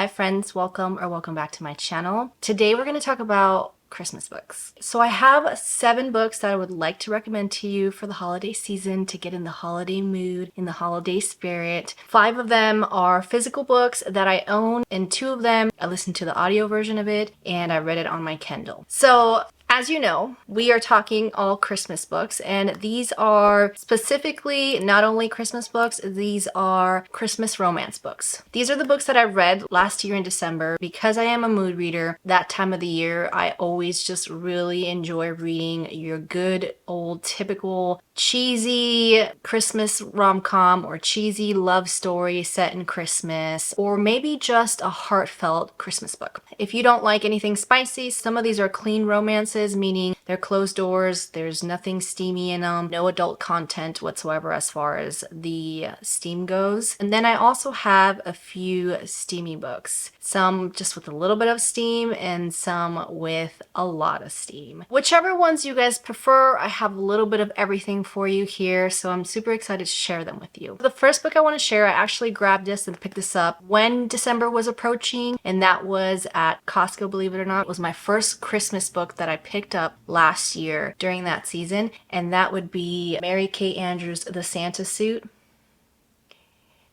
Hi friends, welcome back to my channel. Today we're going to talk about Christmas books. So I have 7 books that I would like to recommend to you for the holiday season to get in the holiday mood, in the holiday spirit. 5 of them are physical books that I own, and 2 of them I listened to the audio version of it and I read it on my Kindle. So as you know, we are talking all Christmas books, and these are specifically not only Christmas books, these are Christmas romance books. These are the books that I read last year in December. Because I am a mood reader, that time of the year, I always just really enjoy reading your good old typical cheesy Christmas rom-com or cheesy love story set in Christmas, or maybe just a heartfelt Christmas book. If you don't like anything spicy, some of these are clean romances, meaning they're closed doors, there's nothing steamy in them, no adult content whatsoever as far as the steam goes. And then I also have a few steamy books, some just with a little bit of steam and some with a lot of steam. Whichever ones you guys prefer, I have a little bit of everything for you here, so I'm super excited to share them with you. The first book I want to share, I actually grabbed this and picked this up when December was approaching, and that was at Costco, believe it or not. It was my first Christmas book that I picked up last year during that season, and that would be Mary Kay Andrews' The Santa Suit.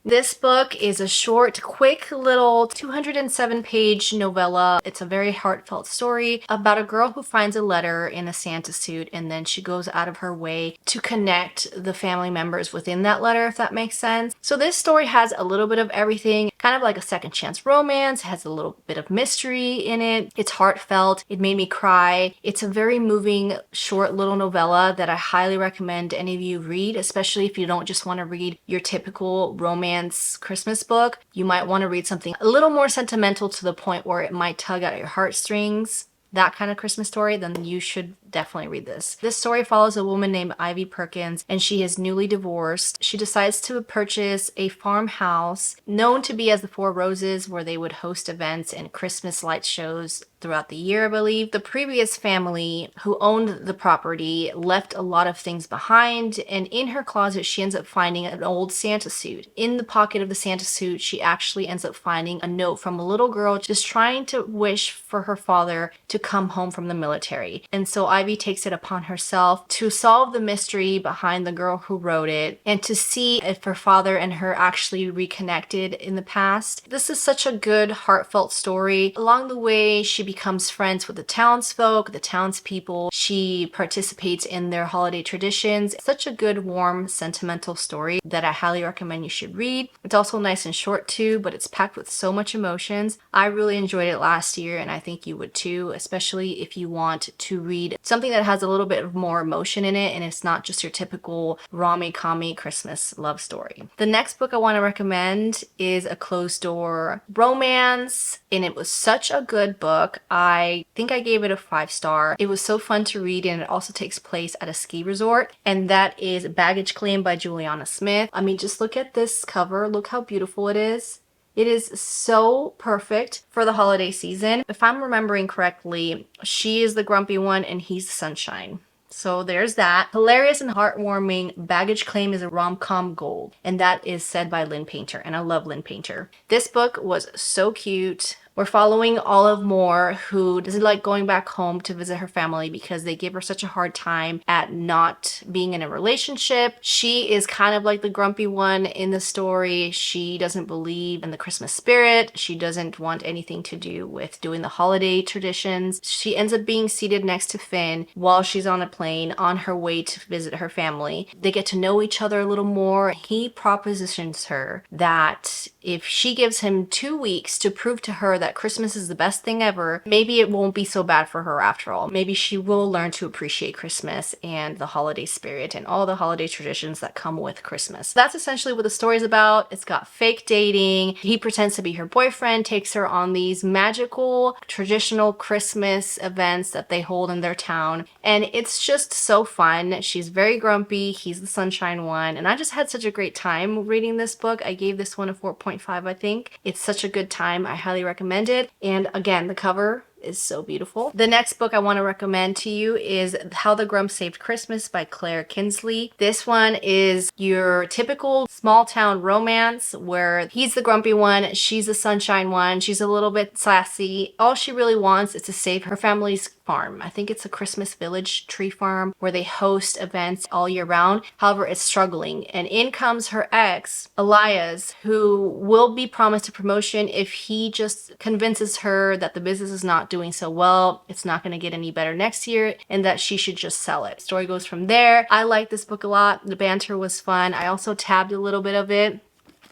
This book is a short, quick little 207-page novella. It's a very heartfelt story about a girl who finds a letter in a Santa suit, and then she goes out of her way to connect the family members within that letter, if that makes sense. So this story has a little bit of everything, kind of like a second chance romance. It has a little bit of mystery in it. It's heartfelt. It made me cry. It's a very moving, short little novella that I highly recommend any of you read, especially if you don't just want to read your typical romance Christmas book. You might want to read something a little more sentimental to the point where it might tug at your heartstrings. That kind of Christmas story, then you should definitely read this. This story follows a woman named Ivy Perkins, and she is newly divorced. She decides to purchase a farmhouse known to be as the Four Roses, where they would host events and Christmas light shows throughout the year, I believe. The previous family who owned the property left a lot of things behind, and in her closet she ends up finding an old Santa suit. In the pocket of the Santa suit, she actually ends up finding a note from a little girl just trying to wish for her father to come home from the military. And so Ivy takes it upon herself to solve the mystery behind the girl who wrote it and to see if her father and her actually reconnected in the past. This is such a good, heartfelt story. Along the way, she becomes friends with the townsfolk, the townspeople. She participates in their holiday traditions. Such a good, warm, sentimental story that I highly recommend you should read. It's also nice and short too, but it's packed with so much emotions. I really enjoyed it last year, and I think you would too, especially if you want to read something that has a little bit more emotion in it and it's not just your typical rom-com Christmas love story. The next book I want to recommend is a closed door romance, and it was such a good book. I think I gave it a 5-star. It was so fun to read, and it also takes place at a ski resort, and that is Baggage Claim by Juliana Smith. I mean, just look at this cover. Look how beautiful it is. It is so perfect for the holiday season. If I'm remembering correctly, she is the grumpy one and he's the sunshine. So there's that. Hilarious and heartwarming, Baggage Claim is a rom-com gold, and that is said by Lynn Painter, and I love Lynn Painter. This book was so cute. We're following Olive Moore, who doesn't like going back home to visit her family because they give her such a hard time at not being in a relationship. She is kind of like the grumpy one in the story. She doesn't believe in the Christmas spirit. She doesn't want anything to do with doing the holiday traditions. She ends up being seated next to Finn while she's on a plane on her way to visit her family. They get to know each other a little more. He propositions her that if she gives him 2 weeks to prove to her that Christmas is the best thing ever, maybe it won't be so bad for her after all. Maybe she will learn to appreciate Christmas and the holiday spirit and all the holiday traditions that come with Christmas. That's essentially what the story's about. It's got fake dating. He pretends to be her boyfriend, takes her on these magical, traditional Christmas events that they hold in their town, and it's just so fun. She's very grumpy. He's the sunshine one, and I just had such a great time reading this book. I gave this one a 4.5, I think. It's such a good time. I highly recommend it. And again, the cover is so beautiful. The next book I want to recommend to you is How the Grump Saved Christmas by Claire Kinsley. This one is your typical small town romance where he's the grumpy one, she's the sunshine one, she's a little bit sassy. All she really wants is to save her family's farm. I think it's a Christmas Village tree farm where they host events all year round. However, it's struggling. And in comes her ex, Elias, who will be promised a promotion if he just convinces her that the business is not doing so well, it's not going to get any better next year, and that she should just sell it. Story goes from there. I like this book a lot. The banter was fun. I also tabbed a little bit of it.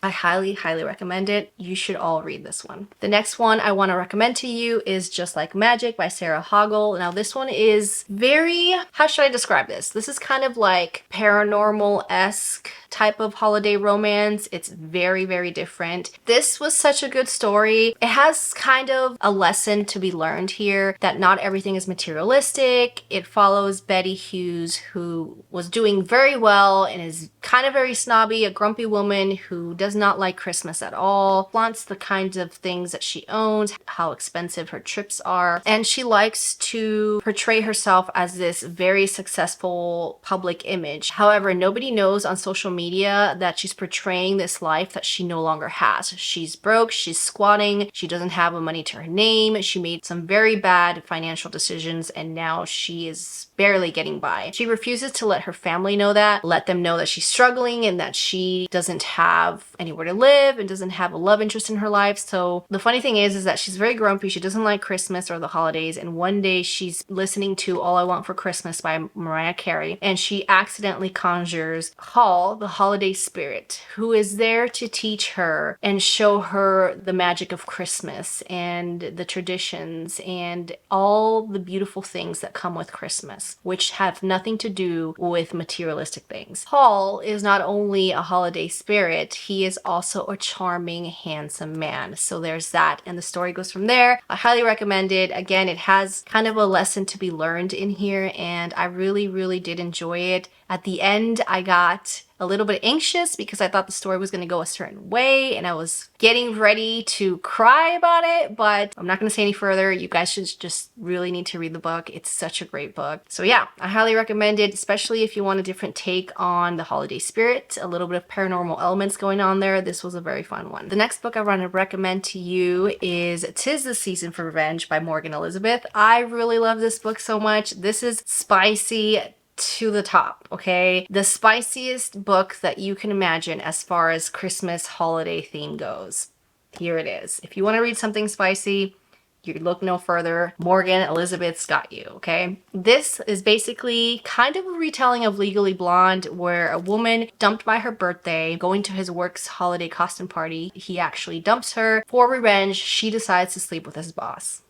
I highly recommend it. You should all read this one. The next one I want to recommend to you is Just Like Magic by Sarah Hoggle. Now this one is very, how should I describe this? This is kind of like paranormal-esque type of holiday romance. It's very different. This was such a good story. It has kind of a lesson to be learned here that not everything is materialistic. It follows Betty Hughes, who was doing very well and is kind of very snobby, a grumpy woman who does not like Christmas at all, flaunts the kinds of things that she owns, how expensive her trips are, and she likes to portray herself as this very successful public image. However, nobody knows on social media that she's portraying this life that she no longer has. She's broke, she's squatting, she doesn't have a money to her name, she made some very bad financial decisions, and now she is barely getting by. She refuses to let her family know that, let them know that she's struggling and that she doesn't have anywhere to live and doesn't have a love interest in her life. So the funny thing is that she's very grumpy. She doesn't like Christmas or the holidays. And one day she's listening to All I Want for Christmas by Mariah Carey, and she accidentally conjures Hall, the holiday spirit, who is there to teach her and show her the magic of Christmas and the traditions and all the beautiful things that come with Christmas, which have nothing to do with materialistic things. Hall is not only a holiday spirit, he is also a charming, handsome man. So there's that, and the story goes from there. I highly recommend it. Again, it has kind of a lesson to be learned in here, and I really did enjoy it. At the end, I got a little bit anxious because I thought the story was going to go a certain way and I was getting ready to cry about it, but I'm not going to say any further. You guys should just really need to read the book. It's such a great book. So yeah, I highly recommend it, especially if you want a different take on the holiday spirit, a little bit of paranormal elements going on there. This was a very fun one. The next book I want to recommend to you is 'Tis the Season for Revenge by Morgan Elizabeth. I really love this book so much. This is spicy to the top, okay? The spiciest book that you can imagine as far as Christmas holiday theme goes. Here it is. If you want to read something spicy, you look no further. Morgan Elizabeth's got you, okay? This is basically kind of a retelling of Legally Blonde, where a woman dumped by her birthday, going to his work's holiday costume party, he actually dumps her. For revenge, she decides to sleep with his boss.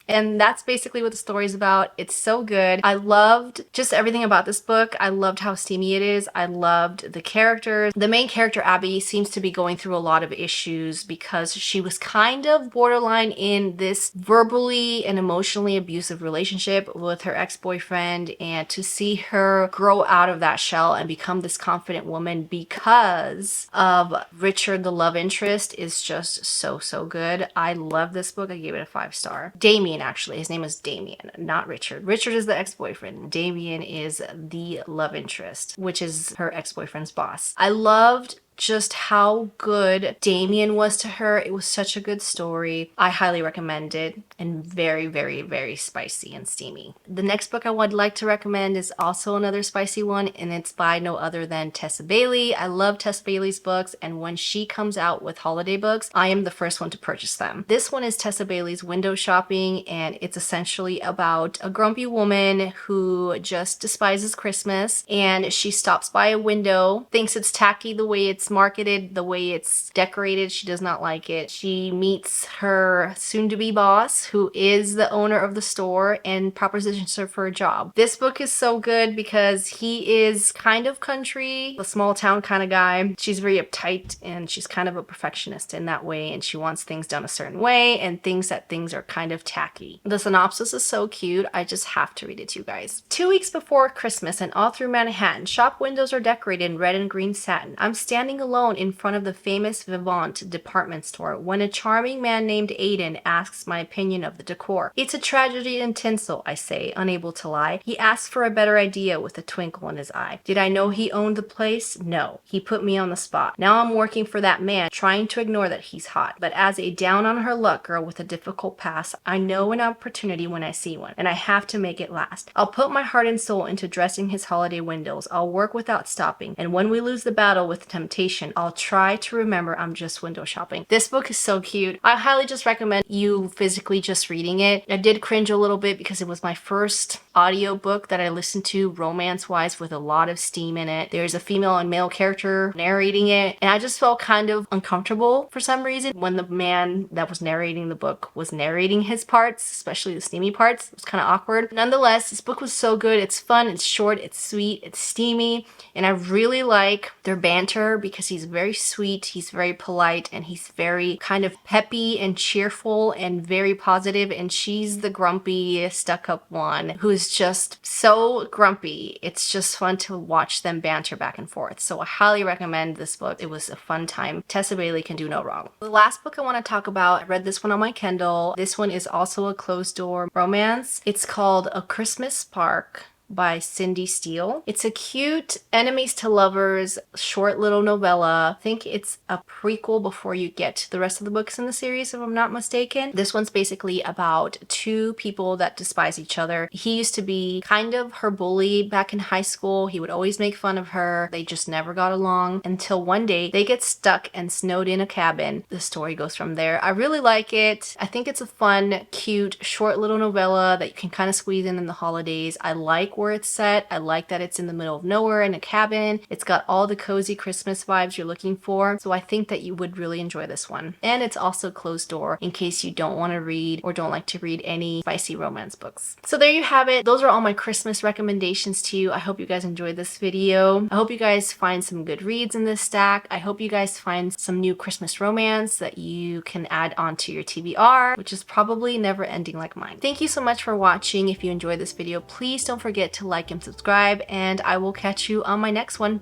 And that's basically what the story's about. It's so good. I loved just everything about this book. I loved how steamy it is. I loved the characters. The main character, Abby, seems to be going through a lot of issues because she was kind of borderline in this verbally and emotionally abusive relationship with her ex-boyfriend, and to see her grow out of that shell and become this confident woman because of Richard, the love interest, is just so good. I love this book. I gave it a 5-star. Damien, actually. His name is Damien, not Richard. Richard is the ex-boyfriend. Damien is the love interest, which is her ex-boyfriend's boss. I loved just how good Damien was to her. It was such a good story. I highly recommend it, and very spicy and steamy. The next book I would like to recommend is also another spicy one, and it's by no other than Tessa Bailey. I love Tessa Bailey's books, and when she comes out with holiday books, I am the first one to purchase them. This one is Tessa Bailey's Window Shopping, and it's essentially about a grumpy woman who just despises Christmas, and she stops by a window, thinks it's tacky the way it's marketed, the way it's decorated. She does not like it. She meets her soon-to-be boss, who is the owner of the store, and propositions her for a job. This book is so good because he is kind of country, a small town kind of guy. She's very uptight and she's kind of a perfectionist in that way, and she wants things done a certain way and thinks that things are kind of tacky. The synopsis is so cute. I just have to read it to you guys. 2 weeks before Christmas and all through Manhattan, shop windows are decorated in red and green satin. I'm standing standing alone in front of the famous Vivant department store when a charming man named Aiden asks my opinion of the decor. It's a tragedy in tinsel, I say, unable to lie. He asks for a better idea with a twinkle in his eye. Did I know he owned the place? No. He put me on the spot. Now I'm working for that man, trying to ignore that he's hot. But as a down on her luck girl with a difficult past, I know an opportunity when I see one, and I have to make it last. I'll put my heart and soul into dressing his holiday windows. I'll work without stopping, and when we lose the battle with temptation, I'll try to remember I'm just window shopping. This book is so cute. I highly just recommend you physically just reading it. I did cringe a little bit because it was my first audiobook that I listened to romance-wise with a lot of steam in it. There's a female and male character narrating it, and I just felt kind of uncomfortable for some reason when the man that was narrating the book was narrating his parts, especially the steamy parts. It was kind of awkward. Nonetheless, this book was so good. It's fun, it's short, it's sweet, it's steamy, and I really like their banter because he's very sweet, he's very polite, and he's very kind of peppy and cheerful and very positive, and she's the grumpy, stuck-up one who's just so grumpy. It's just fun to watch them banter back and forth. So I highly recommend this book. It was a fun time. Tessa Bailey can do no wrong. The last book I want to talk about, I read this one on my Kindle. This one is also a closed door romance. It's called A Christmas Spark by Cindy Steele. It's a cute enemies to lovers short little novella. I think it's a prequel before you get to the rest of the books in the series, if I'm not mistaken. This one's basically about two people that despise each other. He used to be kind of her bully back in high school. He would always make fun of her. They just never got along until one day they get stuck and snowed in a cabin. The story goes from there. I really like it. I think it's a fun, cute, short little novella that you can kind of squeeze in the holidays. I like where it's set. I like that it's in the middle of nowhere in a cabin. It's got all the cozy Christmas vibes you're looking for. So I think that you would really enjoy this one. And it's also closed door in case you don't want to read or don't like to read any spicy romance books. So there you have it. Those are all my Christmas recommendations to you. I hope you guys enjoyed this video. I hope you guys find some good reads in this stack. I hope you guys find some new Christmas romance that you can add onto your TBR, which is probably never ending like mine. Thank you so much for watching. If you enjoyed this video, please don't forget to like and subscribe, and I will catch you on my next one.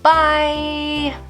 Bye!